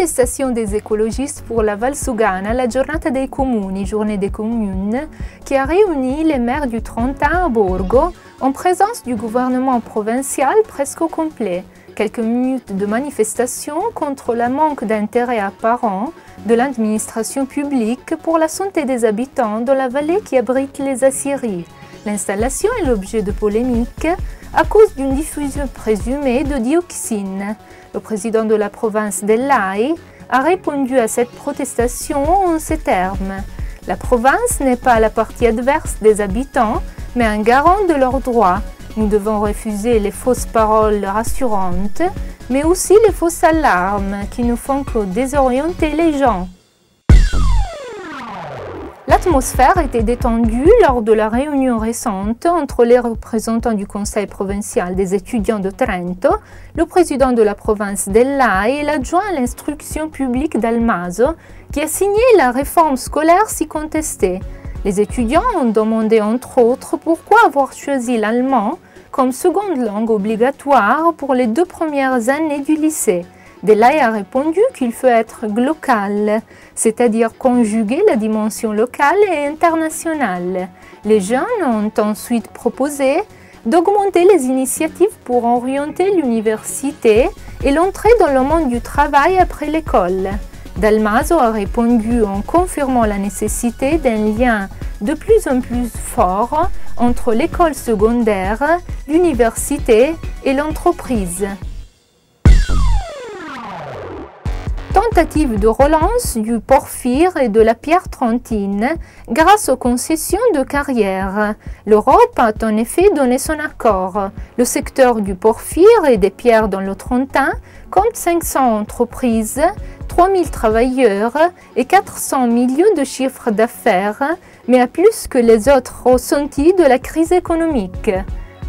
protestation des écologistes pour la Valsugana, la Giornata dei Comuni, journée des communes, qui a réuni les maires du Trentino à Borgo en présence du gouvernement provincial presque au complet. Quelques minutes de manifestation contre le manque d'intérêt apparent de l'administration publique pour la santé des habitants de la vallée qui abrite les aciéries. L'installation est l'objet de polémiques à cause d'une diffusion présumée de dioxine. Le président de la province dell'Ai a répondu à cette protestation en ces termes. La province n'est pas la partie adverse des habitants, mais un garant de leurs droits. Nous devons refuser les fausses paroles rassurantes, mais aussi les fausses alarmes qui ne font que désorienter les gens. L'atmosphère était détendue lors de la réunion récente entre les représentants du Conseil provincial des étudiants de Trento, le président de la province dell'Ai et l'adjoint à l'instruction publique d'Almaso, qui a signé la réforme scolaire si contestée. Les étudiants ont demandé entre autres pourquoi avoir choisi l'allemand comme seconde langue obligatoire pour les 2 premières années du lycée. dell'Ai a répondu qu'il faut être glocal, c'est-à-dire conjuguer la dimension locale et internationale. Les jeunes ont ensuite proposé d'augmenter les initiatives pour orienter l'université et l'entrée dans le monde du travail après l'école. Dalmaso a répondu en confirmant la nécessité d'un lien de plus en plus fort entre l'école secondaire, l'université et l'entreprise. Tentative de relance du porphyre et de la pierre trentine grâce aux concessions de carrière. L'Europe a en effet donné son accord. Le secteur du porphyre et des pierres dans le Trentin compte 500 entreprises, 3000 travailleurs et 400 millions de chiffres d'affaires, mais à plus que les autres ressentis de la crise économique.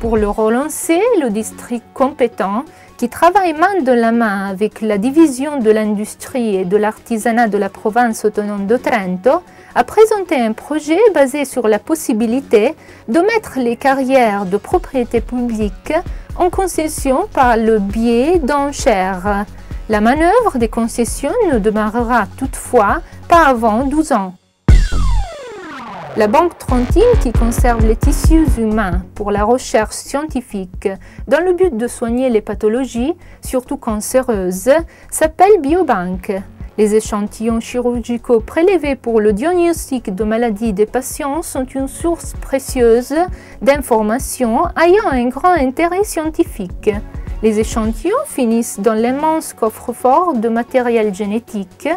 Pour le relancer, le district compétent qui travaille main dans la main avec la division de l'industrie et de l'artisanat de la province autonome de Trento, a présenté un projet basé sur la possibilité de mettre les carrières de propriété publique en concession par le biais d'enchères. La manœuvre des concessions ne démarrera toutefois pas avant 12 ans. La Banque Trentine, qui conserve les tissus humains pour la recherche scientifique dans le but de soigner les pathologies, surtout cancéreuses, s'appelle Biobank. Les échantillons chirurgicaux prélevés pour le diagnostic de maladies des patients sont une source précieuse d'informations ayant un grand intérêt scientifique. Les échantillons finissent dans l'immense coffre-fort de matériel génétique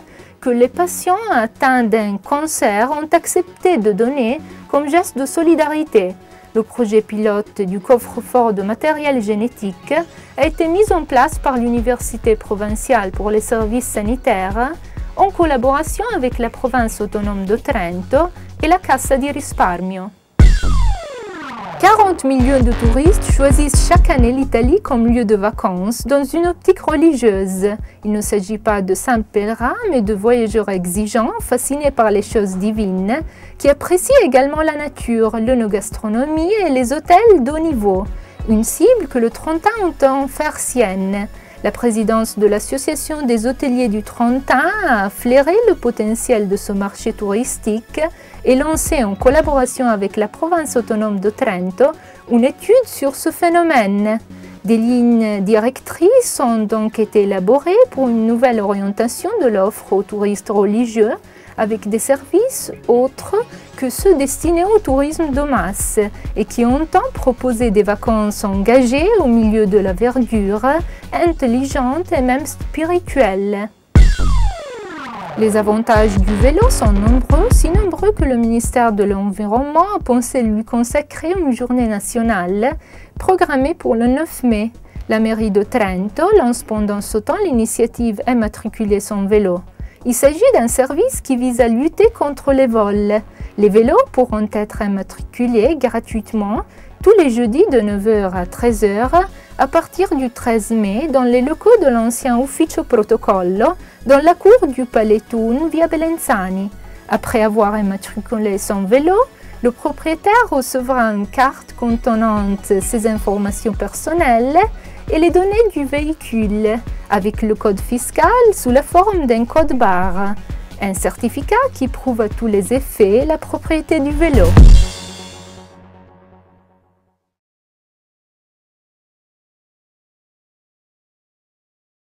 que les patients atteints d'un cancer ont accepté de donner comme geste de solidarité. Le projet pilote du coffre-fort de matériel génétique a été mis en place par l'Université provinciale pour les services sanitaires en collaboration avec la province autonome de Trento et la Cassa di Risparmio. 40 millions de touristes choisissent chaque année l'Italie comme lieu de vacances dans une optique religieuse. Il ne s'agit pas de simples pèlerins, mais de voyageurs exigeants, fascinés par les choses divines, qui apprécient également la nature, l'œnogastronomie et les hôtels de haut niveau. Une cible que le Trentin entend faire sienne. La présidence de l'Association des hôteliers du Trentin a flairé le potentiel de ce marché touristique et lancé en collaboration avec la province autonome de Trento une étude sur ce phénomène. Des lignes directrices ont donc été élaborées pour une nouvelle orientation de l'offre aux touristes religieux avec des services autres que ceux destinés au tourisme de masse et qui entend proposer des vacances engagées au milieu de la verdure, intelligente et même spirituelle. Les avantages du vélo sont nombreux, si nombreux que le ministère de l'Environnement a pensé lui consacrer une journée nationale programmée pour le 9 mai. La mairie de Trento lance pendant ce temps l'initiative Immatriculer son vélo. Il s'agit d'un service qui vise à lutter contre les vols. Les vélos pourront être immatriculés gratuitement tous les jeudis de 9h à 13h à partir du 13 mai dans les locaux de l'ancien Ufficio Protocollo dans la cour du Palais Thun via Belenzani. Après avoir immatriculé son vélo, le propriétaire recevra une carte contenant ses informations personnelles et les données du véhicule, avec le code fiscal sous la forme d'un code barre, un certificat qui prouve à tous les effets la propriété du vélo.